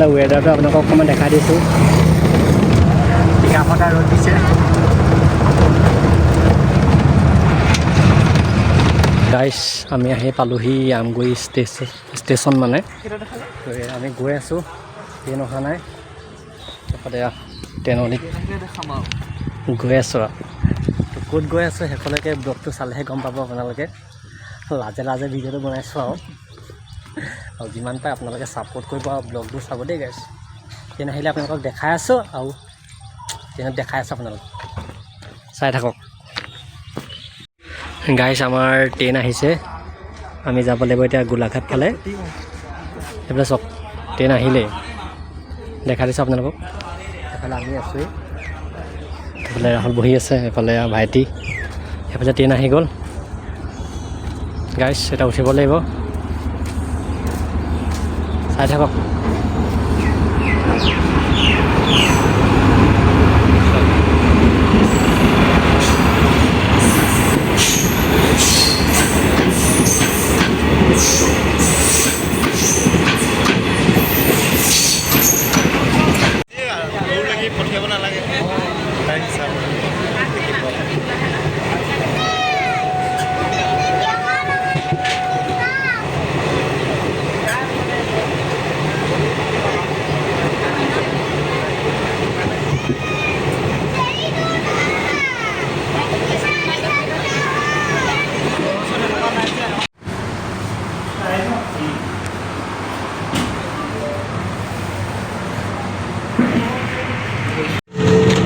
এইফালে ৱেডাৰটো আপোনালোকক অকণমান দেখাই দিছোঁ টিকাফটা ৰ'দ দিছে গাইছ আমি আহি পালোহি আমগুৰি ষ্টেচন মানে আমি গৈ আছোঁ ট্ৰেইন অহা নাই তাৰপৰা ট্ৰেইনত গৈ আছোঁ আৰু ক'ত গৈ আছোঁ সেইখনলৈকে ব্লগটো চালেহে গম পাব আপোনালোকে লাজে লাজে ভিডিঅ'টো বনাইছোঁ আৰু যিমান পাৰে আপোনালোকে ছাপোৰ্ট কৰিব আৰু ব্লগবোৰ চাব দেই গাইছ ট্ৰেইন আহিলে আপোনালোকক দেখাই আছোঁ আৰু ট্ৰেইনত দেখাই আছোঁ আপোনালোক চাই থাকক গাইছ আমাৰ ট্ৰেইন আহিছে আমি যাব লাগিব এতিয়া গোলাঘাট ফালে সেইফালে চব ট্ৰেইন আহিলেই দেখাই দিছোঁ আপোনালোকক সেইফালে আমি আছোঁৱেই সেইফালে ৰাহুল বহি আছে সেইফালে ভাইটি সেইফালে ট্ৰেইন আহি গ'ল গাইছ এটা উঠিব লাগিব চাই থাকক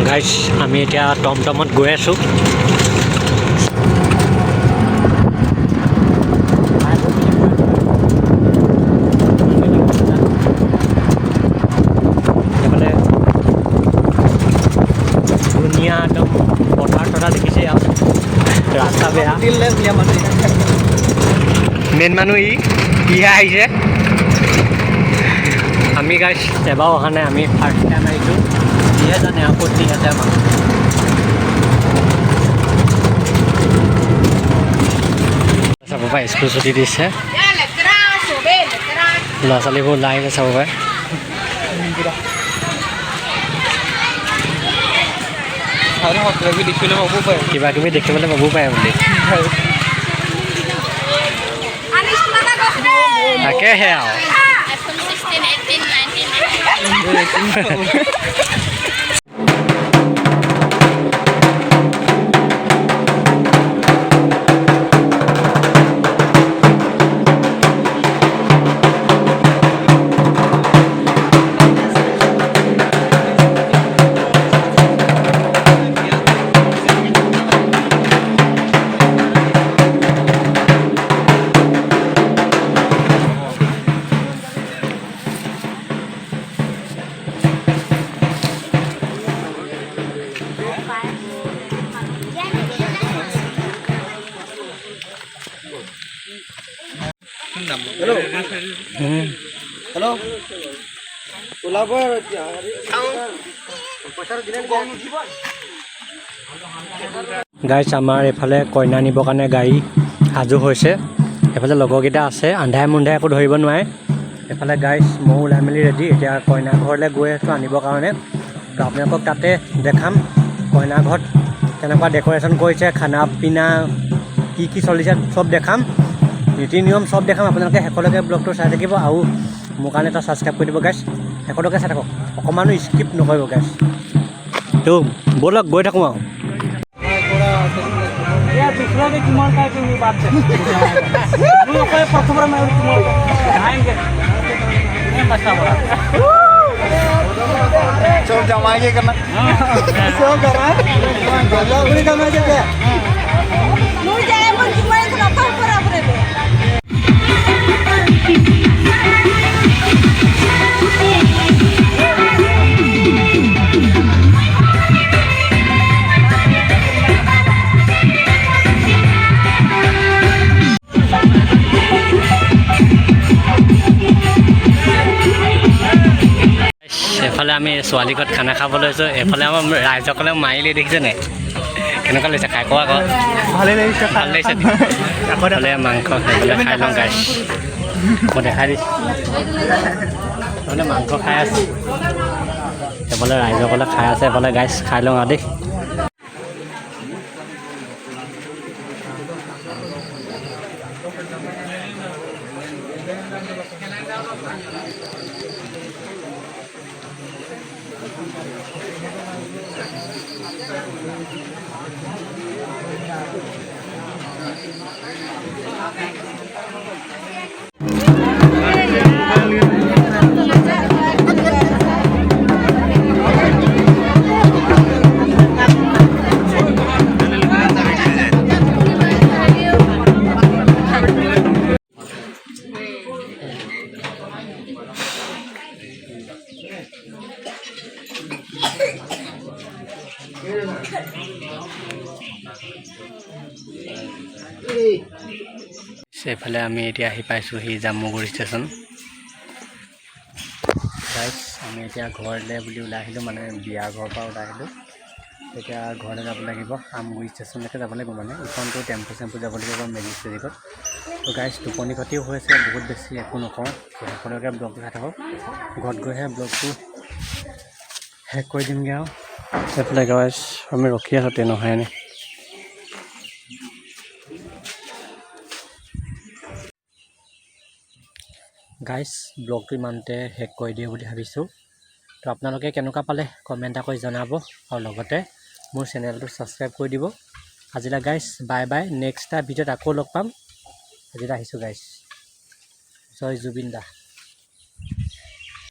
গাইছ আমি এতিয়া টমটমত গৈ আছোঁ সেইফালে ধুনীয়া একদম পথাৰ চথাৰ দেখিছে আৰু ৰাস্তা বেয়া মেইন মানুহ ইহে আহিছে আমি গাইছ এবাৰো অহা নাই আমি ফাৰ্ষ্ট টাইম আহিছোঁ ইহে জানে আৰু ক'ত আছে মানুহ চাব পাৰে স্কুল ছুটি দিছে ল'ৰা ছোৱালীবোৰ ওলাই আহিছে চাব পাৰে কিবা কিবি দেখিবলৈ পাবও পাৰে বুলি তাকেহে আৰু হেল্ল' ওলাব গাইছ আমাৰ এইফালে কইনা নিবৰ কাৰণে গাড়ী সাজু হৈছে এইফালে লগৰকেইটা আছে আন্ধাৰে মুন্ধাৰে একো ধৰিব নোৱাৰে এইফালে গাইছ ময়ো ওলাই মেলি ৰেডি এতিয়া কইনা ঘৰলৈ গৈ আছোঁ আনিবৰ কাৰণে তো আপোনালোকক তাতে দেখাম কইনা ঘৰত কেনেকুৱা ডেক'ৰেশ্যন কৰিছে খানা পিনা কি চলিছে চব দেখাম নীতি নিয়ম চব দেখাম আপোনালোকে শেষলৈকে ব্লগটো চাই থাকিব আৰু মোৰ কাৰণে এটা ছাবস্ক্ৰাইব কৰি দিব গাইছ শেষলৈকে চাই থাকক অকণমানো স্কিপ নকৰিব গাইছ তো ব'লক গৈ থাকোঁ আৰু दूसरा भी तुम्हारा का की बात है वो कोई प्रथम में तुम्हारा आएंगे ये मस्ता बड़ा चल जमाएंगे करना सो करा गला उड़ी करना क्या मुझे जाए मुझे तुम्हारे को रखा ऊपर अपने पे এফালে আমি ছোৱালী ঘৰত খানা খাব লৈছোঁ এফালে আমাৰ ৰাইজসকলে মাৰিলে দেখিছে নাই কেনেকুৱা লাগিছে খাই কোৱা আকৌ ভালে লাগিছে ভাল লাগিছে এফালে মাংস সেইফালে খাই লওঁ গাইছ মই দেখাই দিছোঁ এফালে মাংস খাই আছে, এফালে ৰাইজসকলে খাই আছে, এফালে গাইছ খাই লওঁ আৰু দেই। সেইফালে আমি এতিয়া আহি পাইছোঁহি জামুগুৰি ষ্টেচন। গাইছ আমি এতিয়া ঘৰলৈ বুলি ওলাই আহিলোঁ, মানে বিয়া ঘৰৰ পৰা ওলাই আহিলোঁ। এতিয়া ঘৰলৈ যাব লাগিব, আমগুৰি ষ্টেচনলৈকে যাব লাগিব, মানে ইখনটো টেম্পু চেম্পু যাব লাগিব মেজিকত। তো গাইছ টোপনি ক্ষতিও হৈ আছে বহুত বেছি, একো নকওঁ। সকলোকে ব্লগটো চাই থাকক, ঘৰত গৈহে ব্লগটো শেষ কৰি দিমগৈ আৰু। সেইফালে গাইছ আমি ৰখি আছোঁ ট্ৰেইন অহাই নাই। গাইছ ব্লগটো ইমানতে শেষ কৰি দিওঁ বুলি ভাবিছোঁ। তো আপোনালোকে কেনেকুৱা পালে কমেণ্ট এটা কৰি জনাব, আৰু লগতে মোৰ চেনেলটো ছাবস্ক্ৰাইব কৰি দিব। আজিলৈ গাইছ বাই বাই, নেক্সট এটা ভিডিঅ'ত আকৌ লগ পাম। আজিলৈ আহিছোঁ গাইছ, জয় জুবিন দা।